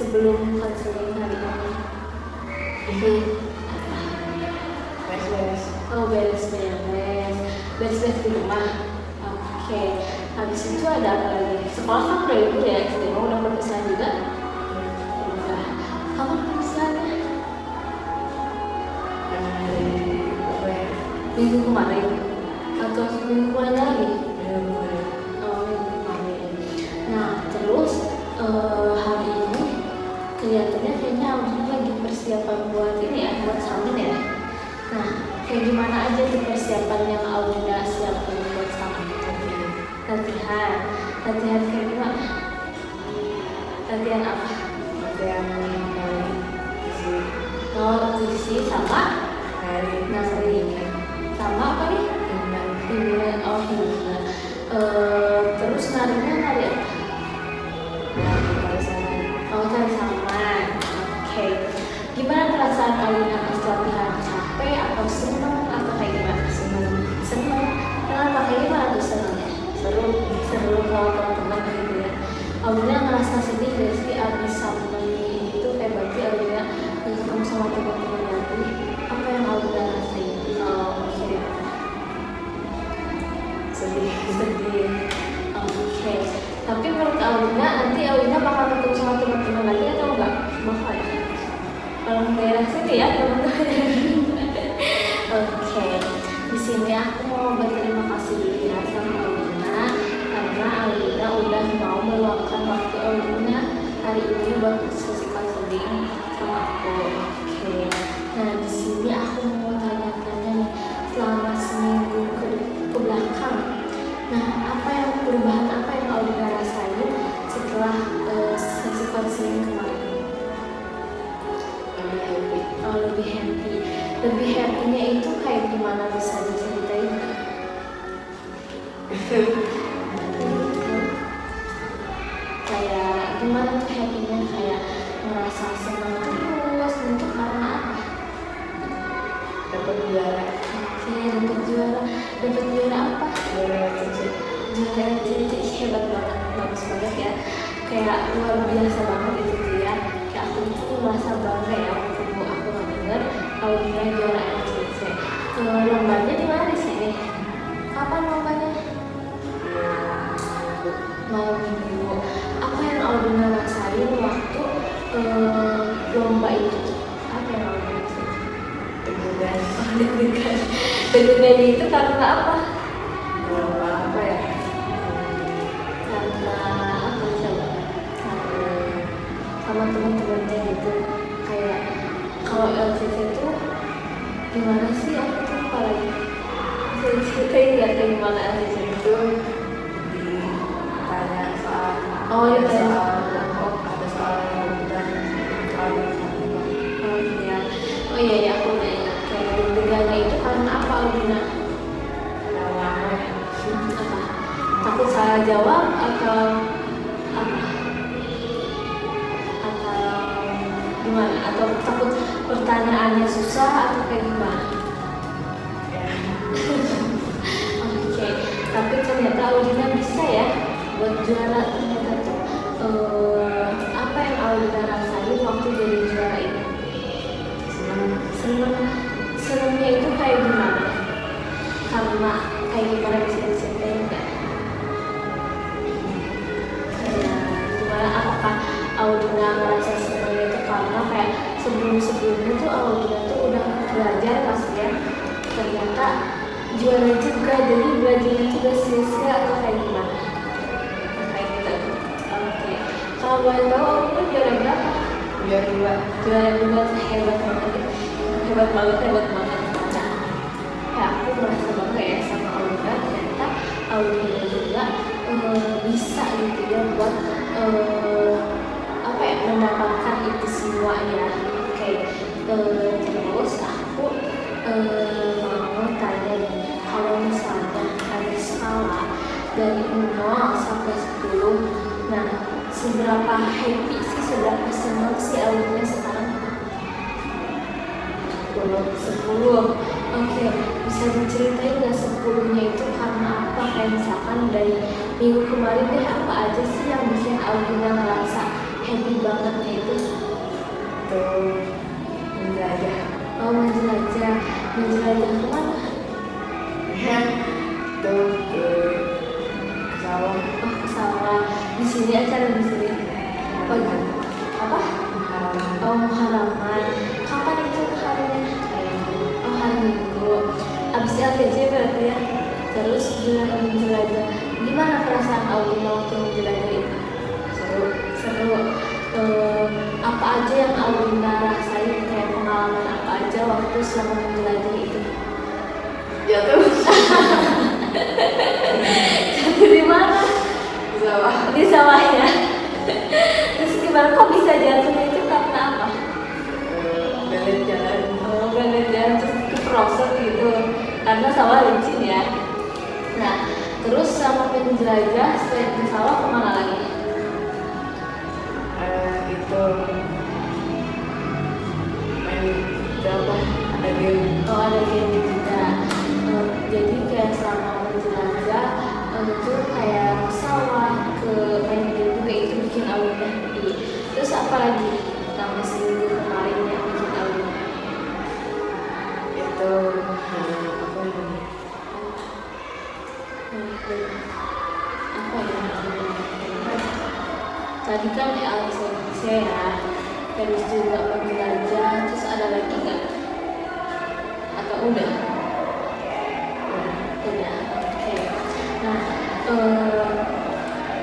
sebelum konseling hari ini? Beres-beres. Oh, beres-beres di rumah. Oke. Habis itu ada apa lagi? Sekolah kan udah libur ya, udah perpisahan juga. Udah. Kapan perpisahannya? Minggu kemarin atau minggu kemarin lagi? Oh, minggu kemarin. Nah, terus hari ini kelihatannya kayaknya Audrina lagi persiapan buat ini ya, buat samin ya. Nah, kayak gimana aja tuh persiapan yang Audrina siapin buat samin? Latihan kayak gimana? Latihan apa? Latihan visi sama nari sama apa nih? Himpunan. Oh, himpunan. Terus narinya nari apa? Oh, tari saman. Oke. Gimana perasaan Audrina pas latihan? Capek atau seneng atau kayak gimana? Seneng. Kenapa kayak gimana tuh senengnya? Seru kalau teman-teman gitu ya. Audrina ngerasa sedih gak sih abis saman itu kayak berarti Audrina ketemu sama teman-teman lagi. Apa yang Audrina rasain? Sedih. Oke. Tapi menurut Audrina nanti Audrina bakal ketemu sama teman-teman lagi atau enggak? Bakal ya? Kalau daerah sini ya teman-teman. Oke. Di sini aku mau berterima kasih dulu ya sama Audrina karena Audrina udah mau meluangkan waktu Audrina hari ini buat sesi konseling sama aku. Oke. Nah, di sini aku mau tanya-tanya nih selama seminggu ke belakang. Nah, perubahan apa yang Audrina rasain setelah sesi konseling kemarin? Lebih happy. Lebih happy-nya itu kayak gimana, bisa diceritain? Kayak gimana tuh happy-nya, kayak merasa senang terus untuk karena apa? Dapat juara. Dapat juara apa? Juara cincin. Hebat banget, bagus banget ya. Kayak luar biasa banget itu tuh ya. Kayak aku tuh merasa bangga ya waktu aku dengar Audrina juara LCC. Lombanya di mana sih? Kapan lombanya? Malam minggu. Apa yang Audrina rasain waktu lomba itu? Apa yang Audrina rasain? Deg-degan. Deg-degan itu karena apa? Apa ya? Karena apa coba? Sama teman-temannya gitu. Kayak kalau LCC itu gimana sih? Aku tuh lupa lagi. Bisa diceritain ya kayak gimana LCC itu? Ditanya soal. Oh iya, Ada soal rebutan. Oh iya, aku udah ingat. Kayak deg-degannya itu karena apa, Audrina? Apa? Takut salah jawab atau apa? Atau gimana? Atau takut pertanyaannya susah atau kayak gimana? Oke. Tapi ternyata Audrina bisa ya buat juara. Ternyata tuh apa yang Audrina rasain waktu jadi juara ini? Senangnya itu kayak gimana? Karena kayak gimana, bisa diceritain nggak? Kayak gimana? Apakah Audrina merasa senangnya itu karena kayak sebelumnya tuh Audrina tuh udah belajar pasti ya, ternyata juara juga, jadi belajarnya tuh udah sia-sia atau kayak gimana? Kayak gitu. Oke. Kalau boleh tahu Audrina juara berapa? Juara dua. Hebat banget. Nah, ya aku merasa bangga ya sama Audrina. Ternyata Audrina juga bisa gitu ya buat mendapatkan itu semuanya. Oke. Terus aku mau tanya nih, kalau misalnya ada skala dari 0 sampai 10, nah seberapa happy sih, seberapa senang sih Audrina sekarang? 10. Oke, bisa diceritain nggak 10-nya itu karena apa? Kayak misalkan dari minggu kemarin deh, apa aja sih yang bikin Audrina ngerasa happy bangetnya itu? Tuh menjelajah. Oh, menjelajah kemana? Ya, tuh ke sawah. Oh, ke sawah. Di sini acara di sini. Oh, iya. Apa? Halaman. Oh, halaman. Kapan itu harinya? Oh, hari Minggu. Abis LPJ berarti ya. Terus menjelajah. Gimana perasaan Aulina waktu menjelajah itu? Seru. Apa aja yang Aulina rasain, kayak pengalaman apa aja waktu selama menjelajah itu? Jatuh. Jatuh di mana? Di sawah. Di sawah ya. Terus gimana kok bisa jatuhnya itu karena apa? Belet jalan. Oh, bener jalan terus keprosot gitu. Karena sawah licin ya. Nah, terus sama menjelajah selain ke sawah kemana lagi? Itu main apa? Ada game. Oh, ada game juga. Jadi kayak selama menjelajah itu kayak sawah ke main game juga, itu bikin Aulina happy. Terus apa lagi selama seminggu kemarin yang bikin Aulina happy? Itu apa namanya? Apa ya? Tadi kan LCC ya, terus juga menjelajah, terus ada lagi nggak? Atau udah? Udah, oke. Nah,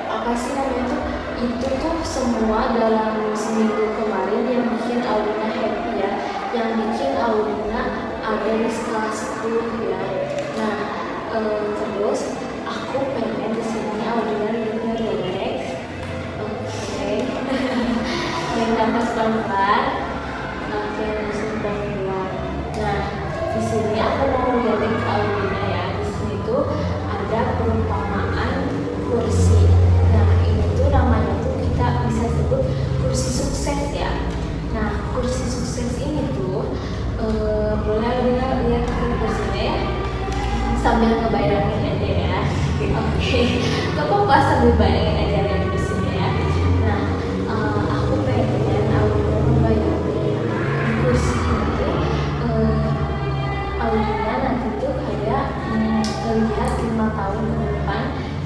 apa sih namanya tuh? Itu tuh semua dalam seminggu kemarin yang bikin Aulina happy ya, yang bikin Aulina ada di kelas 10 ya. Nah, terus aku pengen di sini Aulina duduknya relax, oke. Dan nafas pelan-pelan, oke, langsung pelan-pelan. Nah, di sini aku mau ngeliatin ke Aulina ya. Di sini tuh ada perumpamaan kursi. Nah, ini tuh namanya tuh kita bisa sebut kursi sukses ya. Nah, kursi sukses ini tuh boleh lihat ke kursinya ya, sambil ngebayangin aja ya. Oke, gak apa-apa, sambil bayangin aja lihat kursinya ya. Nah, aku pengen Aulina membayangin di kursi ini tuh Aulina nanti tuh kayak melihat 5 tahun ke depan,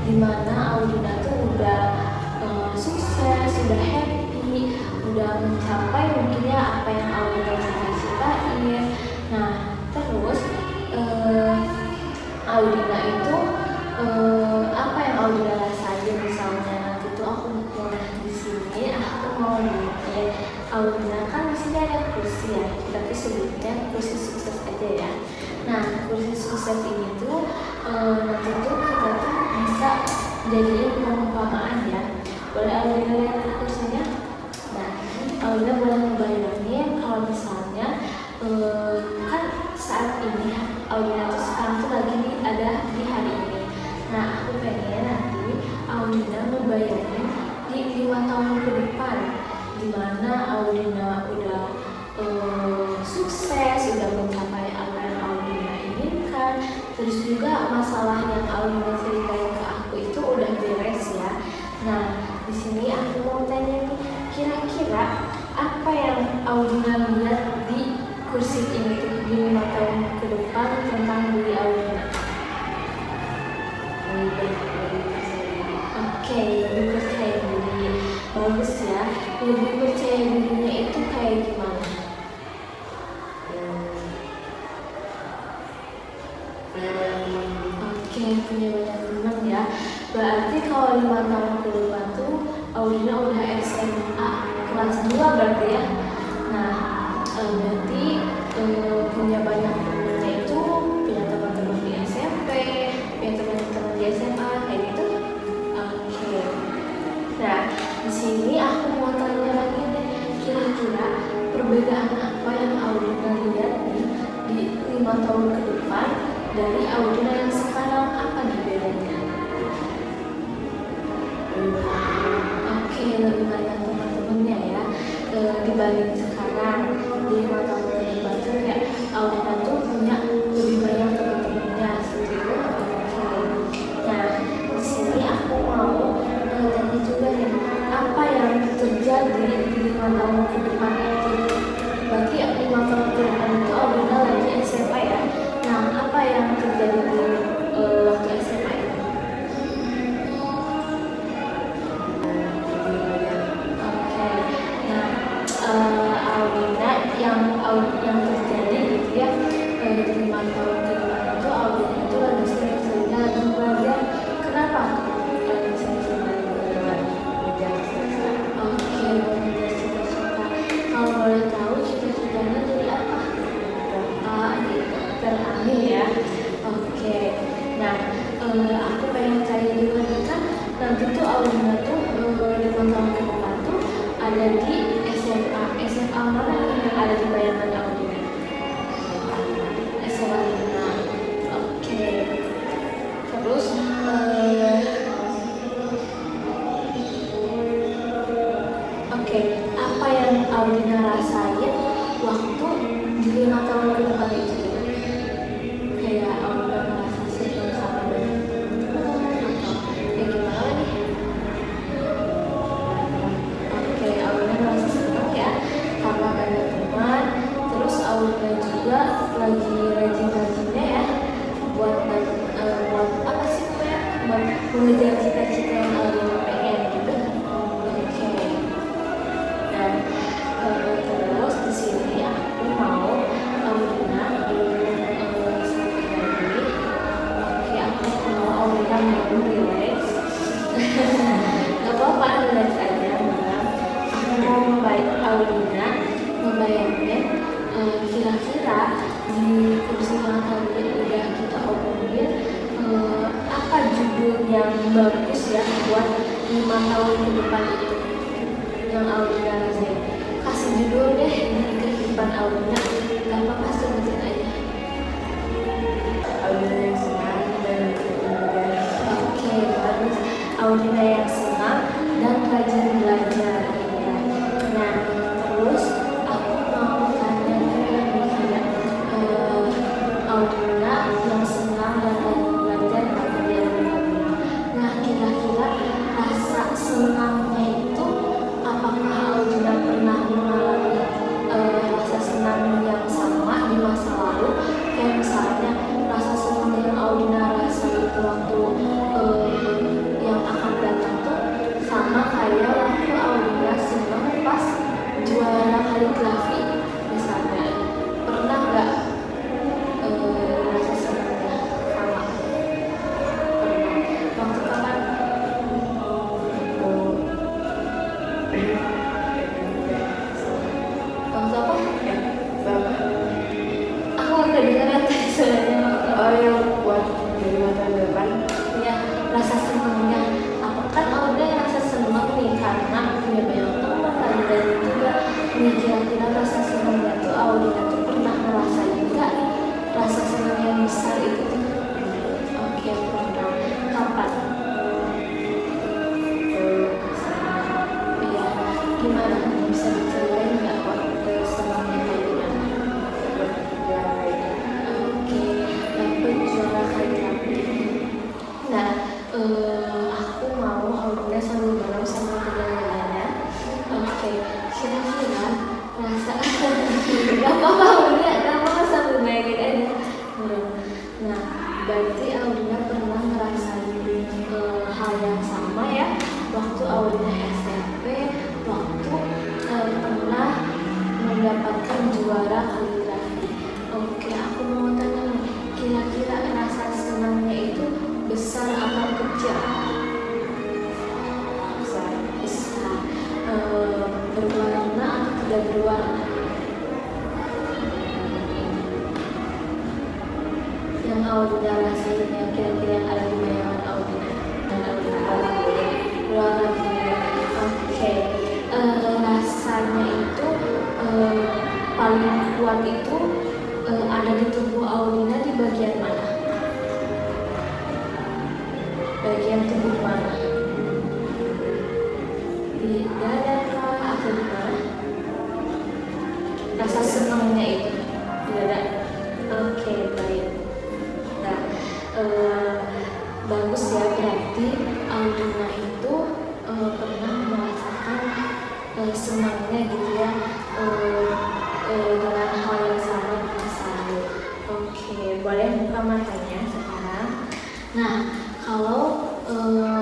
dimana Aulina tuh udah sukses, udah happy, udah mencapai mungkin ya apa yang Aulina cita-citain. Nah, terus Aulina itu apa yang Aulina rasain, misalnya nanti tuh aku mau di sini, aku mau bikin Aulina kan di sini ada kursi ya, tapi sebutnya kursi sukses aja ya. Nah, kursi sukses ini tuh nanti tuh kita tuh bisa jadiin perumpamaan ya. Boleh Aulina lihat kursinya? Nah, Aulina boleh ngebayangin kalau misalnya kan saat ini Aulina tuh sekarang tuh lagi ada di hari ini. Nah, aku pengen nanti Aulina ngebayangin di 5 tahun ke depan, dimana Aulina udah sukses, udah mencapai apa yang Aulina inginkan, terus juga masalah yang Aulina ceritain ke aku itu udah beres ya. Nah, di sini aku mau tanya nih, kira-kira apa yang Aulina lihat di kursi ini tuh di 5 tahun ke depan tentang diri Aulina? Oke, lebih percaya diri. Bagus ya. Lebih percaya dirinya itu kayak gimana? Oke, punya banyak teman ya. Berarti kalau 5 tahun ke depan tuh Aulina udah SMA kelas 2 berarti ya. Nah, berarti punya banyak temennya itu, punya teman-teman di SMP, punya teman-teman di SMA kayak gitu. Oke. Nah, di sini aku mau tanya lagi deh, kira-kira perbedaan apa yang Aulina lihat di 5 tahun ke depan dari Aulina yang sekarang, apa nih bedanya? Oke, lebih banyak teman-temannya ya dibanding sekarang. Di 5 tahun ke depan tuh ya Aulina tuh punya lebih banyak teman-temannya seperti itu. Nah, di sini aku mau tanya juga nih, apa yang terjadi tahun ke depan itu. Berarti 5 tahun ke depan itu Audina lagi SMA ya. Nah, apa yang terjadi di waktu SMA itu? Oke, nah Audina yang terjadi gitu ya, 5 tahun ke depan itu Audina itu lagi sering-seringnya lagi belajar. Kenapa? Lagi sering-seringnya lagi belajar. Oke, belajar cita-cita. Kalau boleh tahu cita-citanya jadi apa? Dokter, amin ya. Oke, nah aku pengen tanya juga nih kan, nanti tuh Audina tuh 5 tahun ke depan tuh ada di SMA. SMA mana yang ada di bayangan Audina? SMA 5. Oke. Terus oke, apa yang Audina rasain waktu di 5 tahun ke depan itu? Kayak Audina merasa senang sama banyak teman atau kayak gimana nih? Oke, Audina merasa senang ya karena banyak teman. Terus Audina juga lagi rajin-rajinnya ya buat apa sih namanya? Buat mengejar cita-cita yang Audina pengen gitu. Oke. Dan terus di sini aku mau Audina sampai lagi. Oke, aku mau Audina dulu relax. Gak apa-apa, relax aja. Aku mau Audina ngebayangin kira-kira di kursi yang tadi udah kita obrolin, apa judul yang bagus ya buat 5 tahun ke depan itu yang Audina rasain. Kasih judul deh di kehidupan Audina, gak apa-apa, sebutin aja. Audina yang senang dan rajin belajar. Oke, bagus. Audina yang senang dan rajin belajar. Nah, terus aku mau tanya juga nih kayak Audina yang senang dan rajin belajar tapi dia bilang. Nah, kira-kira rasa senangnya itu apakah Audina pernah mengalami rasa senang yang sama di masa lalu? Kayak misalnya rasa senang yang Audina rasa itu waktu yang akan datang tuh sama kayak waktu Audina senang pas juara kaligrafi misalnya. Pernah nggak rasa senangnya sama? Pernah. Waktu kapan? Waktu apa? Sama. Aku nggak dengar tadi suaranya. Oh, yang buat di 5 tahun depan. Ya, rasa senangnya. Apa kan Audina rasa senang nih karena punya banyak teman lagi dan juga nih kira-kira rasa senangnya tuh Audina tuh pernah ngerasain nggak nih rasa senang yang besar itu tuh? Oke, pernah. Kapan? Iya, gimana? Bisa diceritain nggak waktu senangnya kayak gimana? Oke, dapet juara kaligrafi. Nah, aku mau Audina sambil bareng sama teman-temannya. Oke, kira-kira rasa gak apa-apa Audina, gak apa-apa sambil bayangin aja. Nah, berarti Audina pernah ngerasain hal yang sama ya waktu Audina SMP, waktu pernah mendapatkan juara kaligrafi. Oke, aku mau tanya nih, kira-kira rasa senangnya itu besar atau kecil? Besar. Berwarna atau tidak berwarna? Yang Audina rasain yang kira-kira yang ada di bayangan Audina dan Audina berwarna biru. Oke, rasanya itu paling kuat itu ada di tubuh Audina di bagian mana? Bagian tubuh mana? Di dada kah atau di mana? Rasa senangnya itu di dada. Oke, baik. Nah, bagus ya, berarti Audina itu pernah merasakan senang senangnya gitu ya dengan hal yang sama di masa lalu. Oke, boleh buka matanya sekarang. Nah, kalau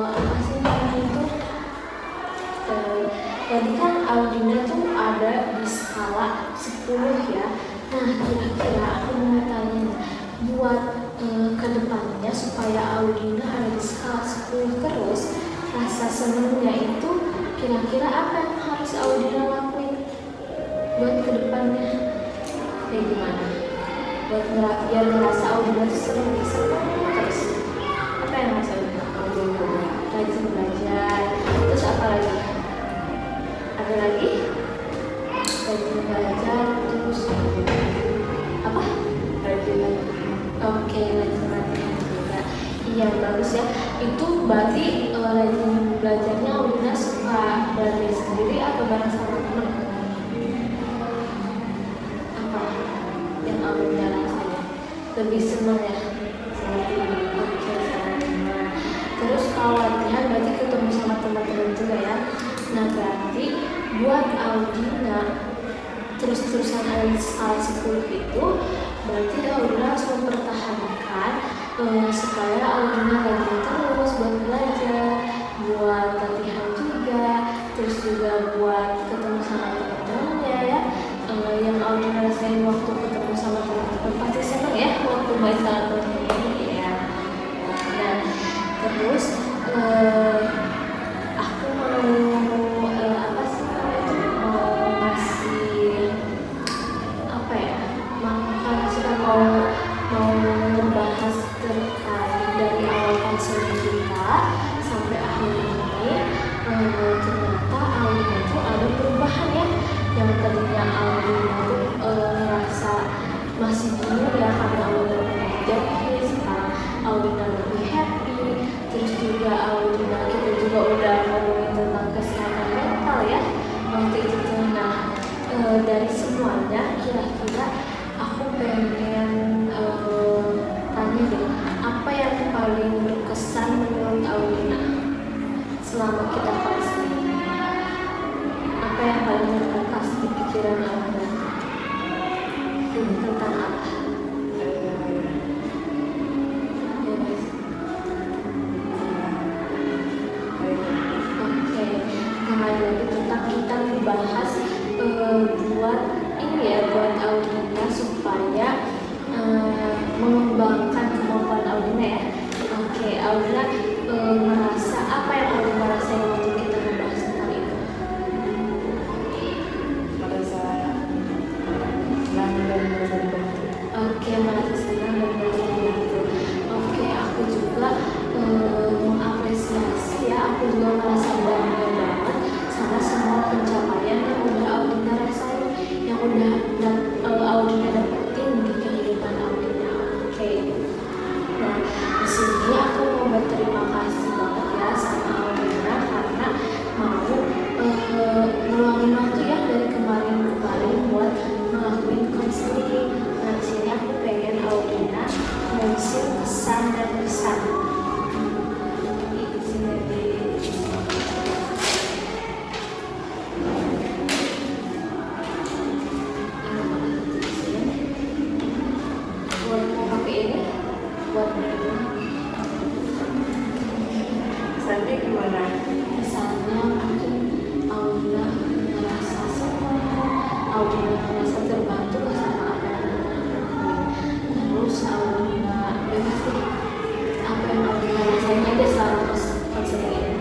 apa sih namanya itu? Tadi kan Audina tuh ada di skala 10 ya. Nah, kira-kira aku mau tanya buat kedepannya supaya Audina ada di skala 10 terus, rasa senangnya itu kira-kira apa yang harus Audina lakuin buat kedepannya? Kayak gimana? Buat biar ngerasa Audina tuh senang terus. Apa yang harus Audina lakuin? Rajin belajar. Terus apa lagi? Ada lagi? Rajin belajar, terus apa? Rajin lagi. Oke, rajin latihan juga. Iya, bagus ya. Itu berarti rajin belajarnya Audina suka belajar sendiri atau bareng sama teman? Apa yang Audina rasanya lebih senang ya? Oke, sama. Terus kalau latihan berarti ketemu sama teman-teman juga ya. Nah, berarti buat Audina terus-terusan ada di skala 10 itu berarti Audina harus mempertahankan supaya Audina rajin terus buat belajar, buat latihan juga, terus juga buat ketemu sama teman-temannya ya. Yang Audina rasain waktu ketemu sama teman-teman pasti senang ya waktu main sama teman-teman ya. Nah, terus aku mau apa sih namanya itu mau ngasih apa ya, mau membahas terkait dari awal konseling kita sampai akhir ini. Ternyata Audina itu ada perubahan ya. Yang tadinya Audina itu ngerasa masih bingung ya karena Audina belajar, sekarang Audina lebih happy. Terus juga Audina kita juga udah ngomongin tentang kesehatan mental ya waktu itu. Nah, dari semuanya kira-kira aku pengen tanya deh, apa yang paling berkesan menurut Audina selama kita konseling? Apa yang paling berbekas di pikiran Audina? Ini tentang apa? Oke, kembali lagi tentang kita membahas buat ini ya, buat Audina supaya mengembangkan kemampuan Audina ya. Oke, Audina merasa apa yang Audina rasain waktu kita membahas tentang itu? Merasa senang dan merasa dibantu. Oke, merasa senang dan merasa dibantu. Oke, aku juga mengapresiasi ya, aku juga merasa bangga banget sama semua pencapaian yang udah Audina rasain, yang udah Audina dapetin di kehidupan Audina. Oke. Nah, di sini aku mau berterima kasih banget ya sama Audina karena mau meluangin waktu ya dari kemarin buat ngelakuin konseling. Nah, di sini aku pengen Audina mention kesan dan pesan. Di sini buat mau pakai ini buat berdua. Kesannya gimana? Kesannya mungkin Audina merasa senang, Audina merasa terbantu sama apa yang Audina lakuin. Terus Audina bebas deh apa yang Audina rasain aja selama konseling ini.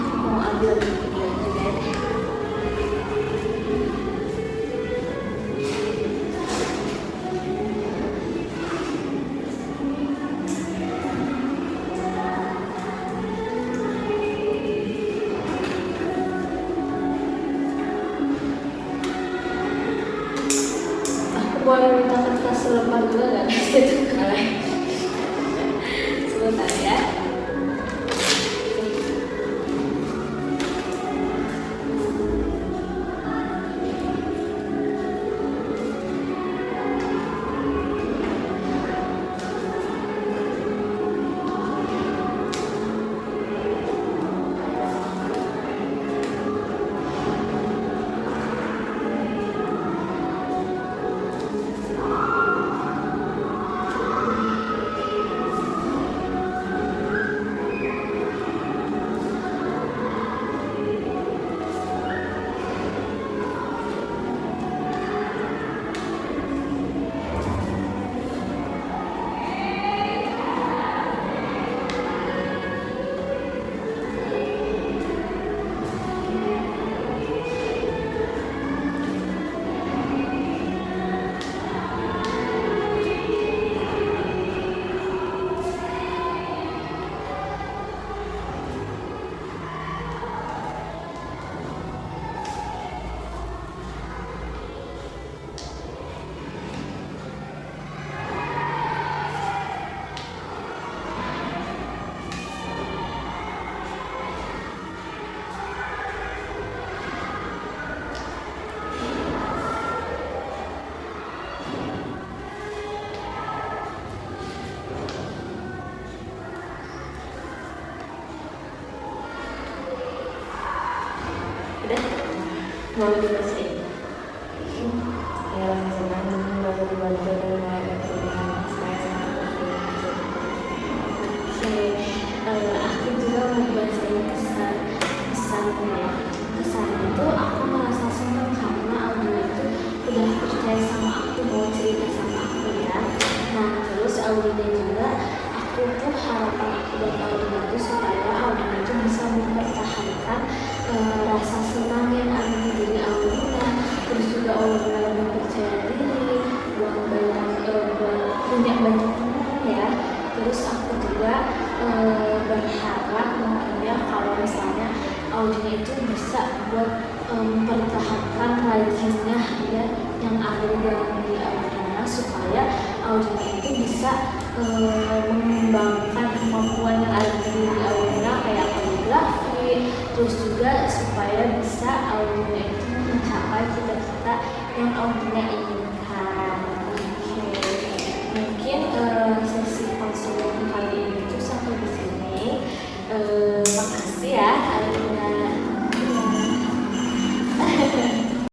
Aku mau ambil video juga deh. Boleh minta kertas lembar juga nggak? Boleh. Sebentar ya. Udah? Mau dibacain? Ya rasa senang merasa dibantu dan merayakan perubahan saya sangat bersyukur. Oke, aku juga mau bacain pesannya. Pesan itu aku merasa senang karena Audina itu udah percaya sama aku, mau cerita sama aku ya. Nah terus Audina juga, aku tuh harapan aku buat Audina itu supaya Audina itu bisa mempertahankan rasa senang yang ada di diri Audina. Terus juga Audina lebih percaya diri, buat punya banyak teman ya. Terus aku juga berharap mungkinnya kalau misalnya Audina itu bisa buat mempertahankan rajinnya ya yang ada di dalam diri Audina, supaya Audina itu bisa mengembangkan kemampuan yang ada di diri Audina kayak kaligrafi. Terus juga supaya bisa Audina itu mencapai cita-cita yang Audina inginkan.